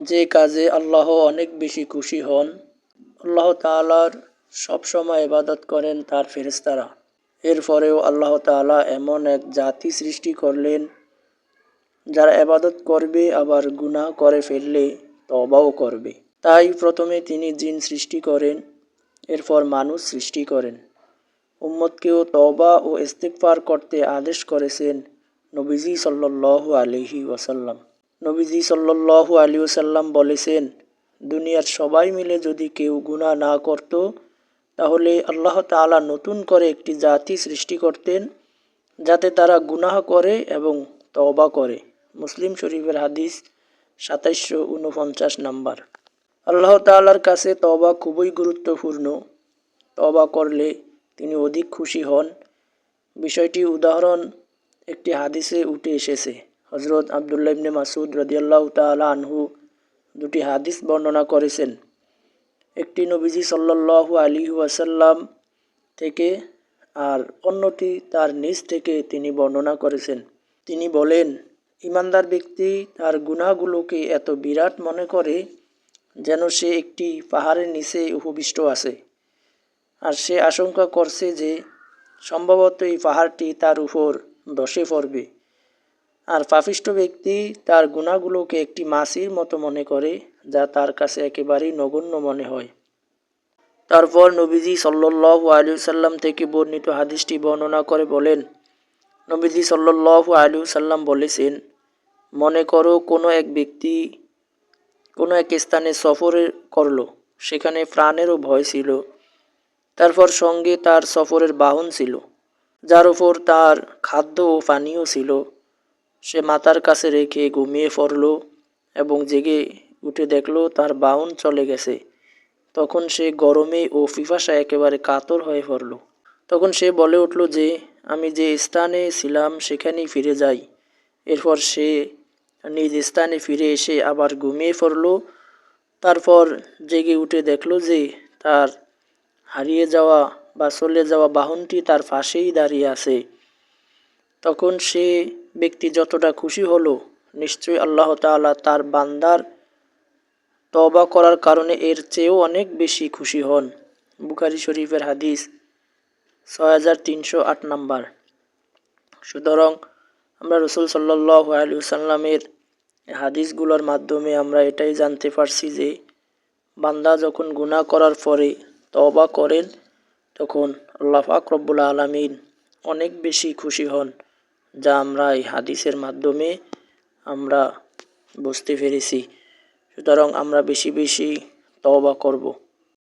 যে কাজে আল্লাহ অনেক বেশি খুশি হন, আল্লাহ তাআলার সবসময় ইবাদত করেন তার ফেরেশতারা। এরপরেও আল্লাহ তাআলা এমন এক জাতি সৃষ্টি করলেন যারা ইবাদত করবে আবার গুনাহ করে ফেললে তওবাও করবে। তাই প্রথমে তিনি জিন সৃষ্টি করেন, এরপর মানুষ সৃষ্টি করেন। উম্মতকেও তওবা ও ইস্তিগফার করতে আদেশ করেছেন নবীজি সাল্লাল্লাহু আলাইহি ওয়াসাল্লাম। নবীজি সাল্লাল্লাহু আলাইহি ওয়াসাল্লাম বলেছেন, দুনিয়ার সবাই মিলে যদি কেউ গুনাহ না করত তাহলে আল্লাহ তাআলা নতুন করে একটি জাতি সৃষ্টি করতেন যাতে তারা গুনাহ করে এবং তওবা করে। মুসলিম শরীফের হাদিস 2749 নাম্বার। আল্লাহ তাআলার কাছে তওবা খুবই গুরুত্বপূর্ণ। তওবা করলে তিনি অধিক খুশি হন। বিষয়টি উদাহরণ একটি হাদিসে উঠে এসেছে। হযরত আব্দুল্লাহ ইবনে মাসউদ রাদিয়াল্লাহু তাআলা আনহু দুটি হাদিস বর্ণনা করেছেন। একটি নবীজি সাল্লাল্লাহু আলাইহি ওয়াসাল্লাম থেকে আর অন্যটি তার নিজ থেকে তিনি বর্ণনা করেছেন। তিনি বলেন, ঈমানদার ব্যক্তি তার গুনাহগুলোকে এত বিরাট মনে করে যেন সে একটি পাহাড়ের নিচে উপবিষ্ট আছে, আর সে আশঙ্কা করছে যে সম্ভবত এই পাহাড়টি তার উপর ধসে পড়বে। আর পাপিষ্ঠ ব্যক্তি তার গুনাহগুলোকে একটি মাছির মতো মনে করে, যা তার কাছে একেবারেই নগণ্য মনে হয়। তারপর নবীজি সাল্লাল্লাহু আলাইহি ওয়াসাল্লাম থেকে বর্ণিত হাদিসটি বর্ণনা করে বলেন, নবীজি সাল্লাল্লাহু আলাইহি ওয়াসাল্লাম বলেছেন, মনে করো কোনো এক ব্যক্তি কোনো এক স্থানে সফর করলো, সেখানে প্রাণেরও ভয় ছিল। তারপর সঙ্গে তার সফরের বাহন ছিল, যার উপর তার খাদ্য ও পানীয় ছিল। সে মাথার কাছে রেখে ঘুমিয়ে পড়ল এবং জেগে উঠে দেখল তার বাহন চলে গেছে। তখন সে গরমে ও পিপাসায় একেবারে কাতর হয়ে পড়ল। তখন সে বলে উঠল যে, আমি যে স্থানে ছিলাম সেখানেই ফিরে যাই। এরপর সে নিজ স্থানে ফিরে এসে আবার ঘুমিয়ে পড়ল। তারপর জেগে উঠে দেখল যে তার হারিয়ে যাওয়া বা চলে যাওয়া বাহনটি তার পাশেই দাঁড়িয়ে আছে। তখন সে ব্যক্তি যতটা খুশি হলো, নিশ্চয়ই আল্লাহ তাআলা তার বান্দার তওবা করার কারণে এর চেয়েও অনেক বেশি খুশি হন। বুখারী শরীফের হাদিস 6308 নাম্বার। সুতরাং আমরা রাসূল সাল্লাল্লাহু আলাইহি ওয়াসাল্লামের হাদিসগুলোর মাধ্যমে আমরা এটাই জানতে পারছি যে বান্দা যখন গুনাহ করার পরে তওবা করেন তখন আল্লাহ পাক রব্বুল আলামিন অনেক বেশি খুশি হন, যা আমরা এই হাদিসের মাধ্যমে আমরা বুঝতে পেরেছি। সুতরাং আমরা বেশি বেশি তওবা করব।